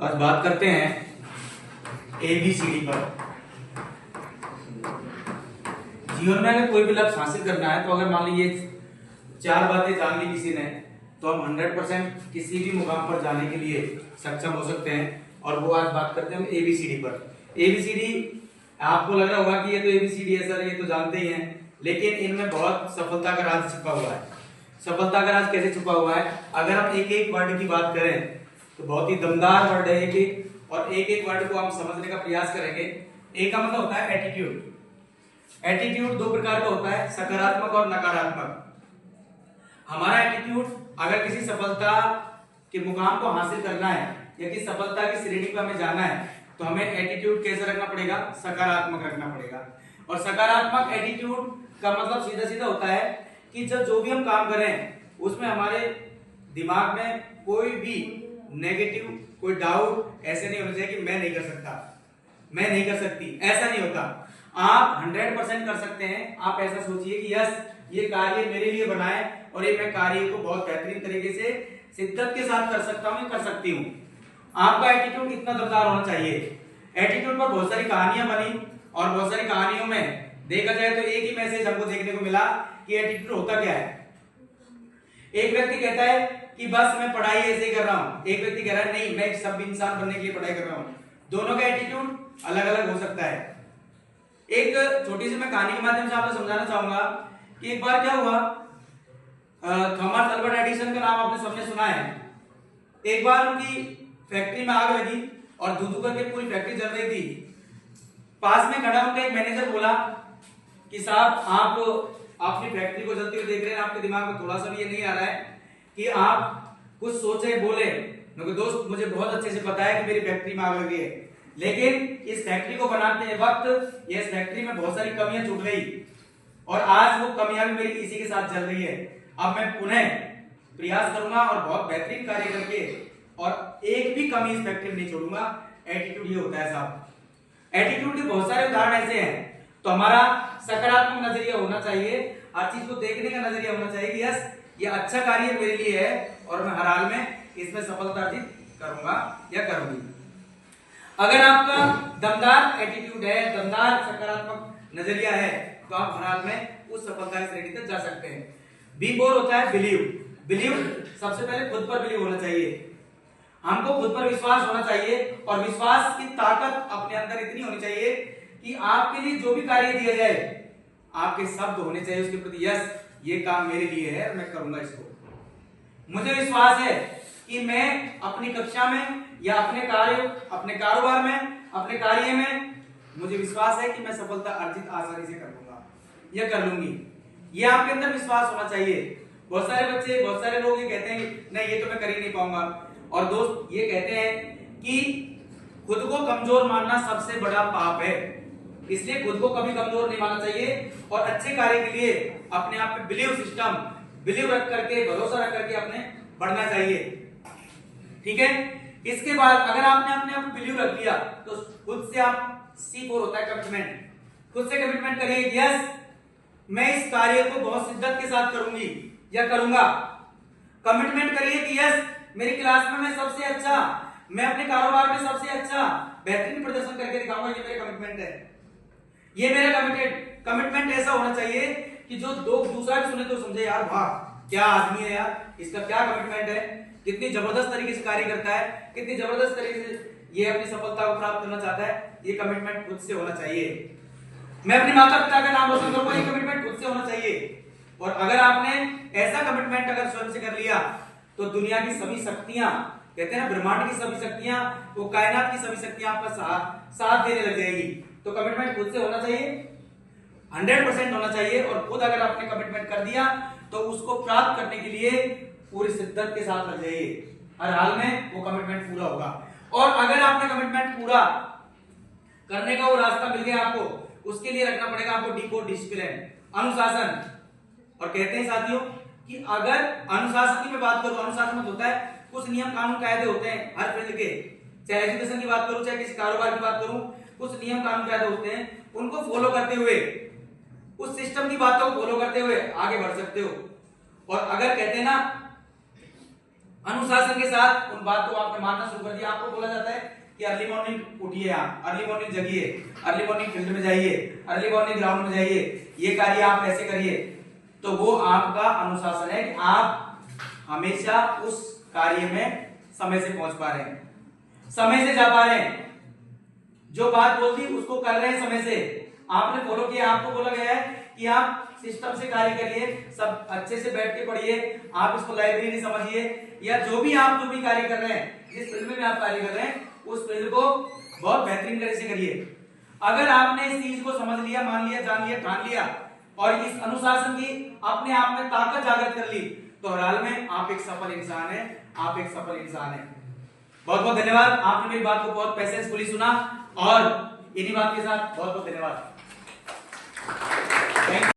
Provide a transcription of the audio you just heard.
तो आज बात करते हैं ABCD पर। जीवन में अगर कोई भी लक्ष्य हासिल करना है तो अगर मान लीजिए 4 बातें जान ली किसी ने तो हम 100% किसी भी मुकाम पर जाने के लिए सक्षम हो सकते हैं। और वो आज बात करते हैं हम ABCD पर। ABCD आपको लग रहा होगा कि ये तो ABCD है सर, ये तो जानते ही हैं, लेकिन इनमें बहुत सफलता का राज छिपा हुआ है। सफलता का राज कैसे छुपा हुआ है? अगर हम एक एक वर्ड की बात करें तो बहुत ही दमदार वर्ड है एक, और एक एक वर्ड को हम समझने का प्रयास करेंगे। एक का मतलब होता है एटीट्यूड। एटीट्यूड 2 प्रकार का होता है, सकारात्मक और नकारात्मक। हमारा एटीट्यूड अगर किसी सफलता के मुकाम को हासिल करना है या किसी सफलता की श्रेणी पर हमें जाना है तो हमें एटीट्यूड कैसे रखना पड़ेगा? सकारात्मक रखना पड़ेगा। और सकारात्मक एटीट्यूड का मतलब सीधा सीधा होता है कि जब जो भी हम काम करें उसमें हमारे दिमाग में कोई भी नेगेटिव, कोई डाउट ऐसे नहीं होना चाहिए कि मैं नहीं कर सकता, मैं नहीं कर सकती। ऐसा नहीं होता। आप 100% कर सकते हैं। आप ऐसा सोचिए कि यस, ये कार्य मेरे लिए बना है और ये मैं कार्य को बहुत बेहतरीन तरीके से शिद्दत के साथ कर सकता हूं, कर सकती हूं। आपका एटीट्यूड इतना दमदार होना चाहिए। एटीट्यूड पर बहुत सारी कहानियां बनी और बहुत सारी कहानियों में देखा जाए तो एक ही मैसेज हमको देखने को मिला कि एटीट्यूड होता क्या है। एक व्यक्ति कहता है कि बस मैं पढ़ाई ऐसे ही कर रहा हूं, एक व्यक्ति कह रहा है नहीं, मैं एक सभ्य इंसान बनने के लिए पढ़ाई कर रहा हूं। दोनों का एटीट्यूड अलग अलग हो सकता है। एक छोटी सी मैं कहानी के माध्यम से आपको समझाना चाहूंगा कि एक बार क्या हुआ, थॉमस अल्बर्ट एडिसन का नाम आपने सबने सुना है। एक बार उनकी फैक्ट्री में आग लगी और धू करके पूरी फैक्ट्री जल रही थी। पास में खड़ा उनका एक मैनेजर बोला कि साहब, आप अपनी फैक्ट्री को जलती हुई देख रहे हैं, आपके दिमाग में थोड़ा सा भी ये नहीं आ रहा है कि आप कुछ सोचे, बोले? क्योंकि दोस्त, मुझे बहुत अच्छे से पता है कि मेरी फैक्ट्री में आग लगी है, लेकिन इस फैक्ट्री को बनाते वक्त ये इस फैक्ट्री में बहुत सारी कमियां छूट गई और आज वो कमियां भी मेरी इसी के साथ चल रही है। अब मैं पुनः प्रयास करूंगा और बहुत बेहतरीन कार्य करके और एक भी कमी इस फैक्ट्री में नहीं छोड़ूंगा। एटीट्यूड ये होता है साहब। एटीट्यूड के बहुत सारे उदाहरण ऐसे हैं। तो हमारा सकारात्मक नजरिया होना चाहिए, हर चीज को देखने का नजरिया होना चाहिए कि यस, ये अच्छा कार्य मेरे लिए है और मैं हर हाल में इसमें सफलता अर्जित करूंगा या करूंगी। अगर आपका दमदार एटीट्यूड है, दमदार सकारात्मक नजरिया है, तो आप हर हाल में उस सफलता की श्रेणी तक जा सकते हैं। बी फोर होता है बिलीव। बिलीव सबसे पहले खुद पर बिलीव होना चाहिए। हमको खुद पर विश्वास होना चाहिए और विश्वास की ताकत अपने अंदर इतनी होनी चाहिए कि आपके लिए जो भी कार्य दिया जाए, आपके शब्द होने चाहिए उसके प्रति, यस, ये काम मेरे लिए है और मैं करूंगा इसको। मुझे विश्वास है कि मैं अपनी कक्षा में या अपने कार्य, अपने कारोबार में, अपने कार्य में मुझे विश्वास है कि मैं सफलता अर्जित आसानी से कर लूंगा या कर लूंगी। ये आपके अंदर विश्वास होना चाहिए। बहुत सारे बच्चे, बहुत सारे लोग ये कहते हैं नहीं, ये तो मैं कर ही नहीं पाऊंगा। और दोस्त, ये कहते हैं कि खुद को कमजोर मानना सबसे बड़ा पाप है, इसलिए खुद को कभी कमजोर नहीं मानना चाहिए और अच्छे कार्य के लिए अपने आप पे बिलीव सिस्टम, बिलीव रख करके, भरोसा रख करके अपने बढ़ना चाहिए। ठीक है। इसके बाद अगर आपने अपने आप बिलीव रख लिया तो खुद से आप, C4 होता है कमिटमेंट। खुद से कमिटमेंट करिए, यस, मैं इस कार्य को बहुत शिद्दत के साथ करूंगी या करूंगा। कमिटमेंट करिए कि यस, मेरी क्लास में मैं सबसे अच्छा, मैं अपने कारोबार में सबसे अच्छा बेहतरीन प्रदर्शन करके दिखाऊंगा। ये मेरा कमिटमेंट है, ये मेरा कमिटमेंट ऐसा होना चाहिए कि जो दूसरा भी सुने तो समझे यार वाह, क्या आदमी है यार, इसका क्या कमिटमेंट है, कितनी जबरदस्त तरीके से कार्य करता है, कितनी जबरदस्त तरीके से ये अपनी सफलता को प्राप्त करना चाहता है। ये कमिटमेंट खुद से होना चाहिए। मैं अपने माता पिता का नाम रोशन करूंगा, ये कमिटमेंट खुद से होना चाहिए। और अगर आपने ऐसा कमिटमेंट अगर स्वयं से कर लिया तो दुनिया की सभी शक्तियां, कहते हैं ना ब्रह्मांड की सभी शक्तियां, वो कायनात की सभी शक्तियां आपका साथ देने लग जाएगी। तो कमिटमेंट खुद से होना चाहिए, 100% होना चाहिए। और खुद अगर आपने कमिटमेंट कर दिया तो उसको प्राप्त करने के लिए पूरी शिद्दत के साथ लग जाइए, हर हाल में वो कमिटमेंट पूरा होगा। और अगर आपने कमिटमेंट पूरा करने का वो रास्ता मिल गया आपको, उसके लिए रखना पड़ेगा आपको D4 डिसिप्लिन, अनुशासन। और कहते हैं साथियों कि अगर अनुशासन की मैं बात करूं, अनुशासन मतलब होता है कुछ नियम कानून कायदे होते हैं हर फील्ड के, चाहे एजुकेशन की बात करूं, चाहे किसी कारोबार की बात करूं, कुछ नियम कानून कायदे होते हैं, उनको फॉलो करते हुए, उस सिस्टम की बातों को फॉलो करते हुए आगे बढ़ सकते हो। और अगर कहते हैं ना अनुशासन के साथ उन बात को आपने मानना शुरू कर दिया। आपको बोला जाता है कि अर्ली मॉर्निंग उठिए, आप अर्ली मॉर्निंग जगिए, अर्ली मॉर्निंग फील्ड में जाइए, अर्ली मॉर्निंग ग्राउंड में जाइए, ये कार्य आप ऐसे करिए, तो वो आपका अनुशासन है कि आप हमेशा उस कार्य में समय से पहुंच पा रहे हैं, समय से जा पा रहे हैं, जो बात बोलती उसको कर रहे हैं समय से, आपने फॉलो किया। आपको बोला गया है कि आप सिस्टम से कार्य करिए, सब अच्छे से बैठ के पढ़िए, आप इसको लाइब्रेरी समझिए, या जो भी कार्य कर रहे हैं, जिस फील्ड में आप कार्य कर रहे हैं उस फील्ड को बहुत बेहतरीन तरह से करिए। अगर आपने इस चीज को समझ लिया, मान लिया, जान लिया, ठान लिया और इस अनुशासन की अपने आप में ताकत जागृत कर ली, तो हर हाल में आप एक सफल इंसान हैं, आप एक सफल इंसान हैं। बहुत बहुत धन्यवाद, आपने मेरी बात को बहुत पेशेंसफुली सुना और इन्हीं बात के साथ बहुत बहुत धन्यवाद। Thank you.